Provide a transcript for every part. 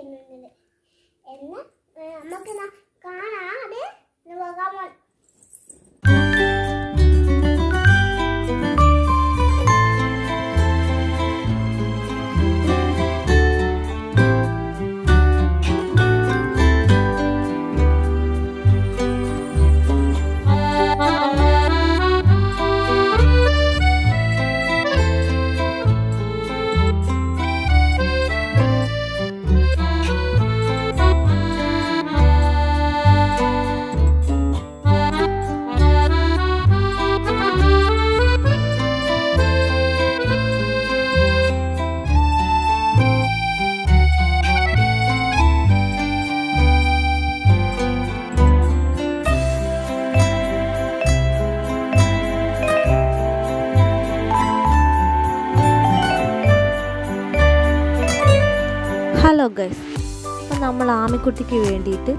ചെയ്യുന്നുണ്ട് എന്ന് നമുക്ക് കാണാം. അത് പോകാമോ? ഹലോ ഗൈസ്, അപ്പോൾ നമ്മൾ ആമിക്കുട്ടിക്ക് വേണ്ടിയിട്ട്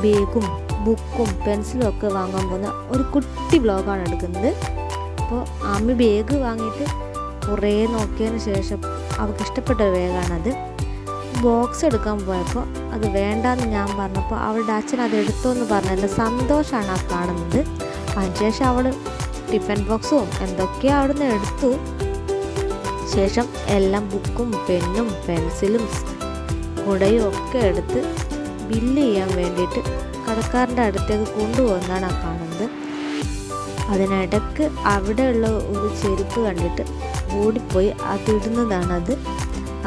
ബാഗും ബുക്കും പെൻസിലും ഒക്കെ വാങ്ങാൻ പോകുന്ന ഒരു കുട്ടി വ്ലോഗാണ് എടുക്കുന്നത്. അപ്പോൾ ആമി ബാഗ് വാങ്ങിയിട്ട് കുറേ നോക്കിയതിന് ശേഷം അവൾക്ക് ഇഷ്ടപ്പെട്ട ഒരു ബാഗാണത്. ബോക്സ് എടുക്കാൻ പോയപ്പോൾ അത് വേണ്ടാന്ന് ഞാൻ പറഞ്ഞപ്പോൾ അവളുടെ അച്ഛൻ അത് എടുത്തോന്ന് പറഞ്ഞതിൻ്റെ സന്തോഷമാണ് ആ കാണുന്നത്. അതിനുശേഷം അവൾ ടിഫിൻ ബോക്സും എന്തൊക്കെയോ അവിടെ നിന്ന് എടുത്തു. ശേഷം എല്ലാം ബുക്കും പെന്നും പെൻസിലും കുടയും ഒക്കെ എടുത്ത് ബില്ല് ചെയ്യാൻ വേണ്ടിയിട്ട് കടക്കാരൻ്റെ അടുത്തേക്ക് കൊണ്ടുപോകുന്നതാണ് ആ കാണുന്നത്. അതിനിടയ്ക്ക് അവിടെയുള്ള ഒരു ചെരുപ്പ് കണ്ടിട്ട് ഓടിപ്പോയി അതിടുന്നതാണത്.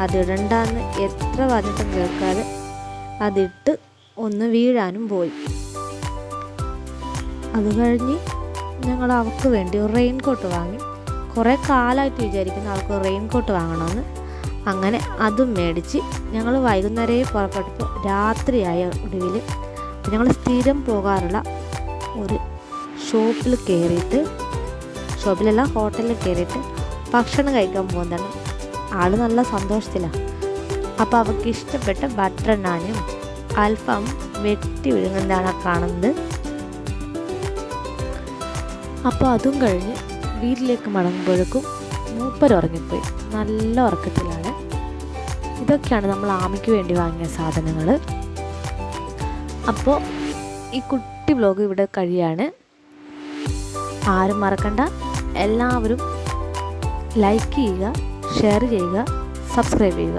അതിടണ്ടെന്ന് എത്ര പറഞ്ഞിട്ടും കേൾക്കാതെ അതിട്ട് ഒന്ന് വീഴാനും പോയി. അത് കഴിഞ്ഞ് ഞങ്ങൾ അവൾക്ക് വേണ്ടി ഒരു റെയിൻകോട്ട് വാങ്ങി. കുറേ കാലമായിട്ട് വിചാരിക്കുന്ന അവൾക്ക് റെയിൻകോട്ട് വാങ്ങണമെന്ന്. അങ്ങനെ അതും മേടിച്ച് ഞങ്ങൾ വൈകുന്നേരം പുറപ്പെട്ടപ്പോൾ രാത്രിയായ ഒടുവിൽ ഞങ്ങൾ സ്ഥിരം പോകാറുള്ള ഒരു ഹോട്ടലിൽ കയറിയിട്ട് ഭക്ഷണം കഴിക്കാൻ പോകുന്നതാണ്. ആൾ നല്ല സന്തോഷത്തിലാണ്. അപ്പോൾ അവർക്ക് ഇഷ്ടപ്പെട്ട ബട്ടർ നാനും അൽഫാം വെട്ടി വിഴുങ്ങുന്നതാണ് കാണുന്നത്. അപ്പോൾ അതും കഴിഞ്ഞ് വീട്ടിലേക്ക് മടങ്ങുമ്പോഴേക്കും മൂപ്പർ ഉറങ്ങിപ്പോയി. നല്ല ഉറക്കത്തിലാണ്. ഇതൊക്കെയാണ് നമ്മൾ ആമിക്ക് വേണ്ടി വാങ്ങിയ സാധനങ്ങൾ. അപ്പോൾ ഈ കുട്ടി വ്ലോഗ് ഇവിടെ കഴിയാണ്. ആരും മറക്കണ്ട, എല്ലാവരും ലൈക്ക് ചെയ്യുക, ഷെയർ ചെയ്യുക, സബ്സ്ക്രൈബ് ചെയ്യുക.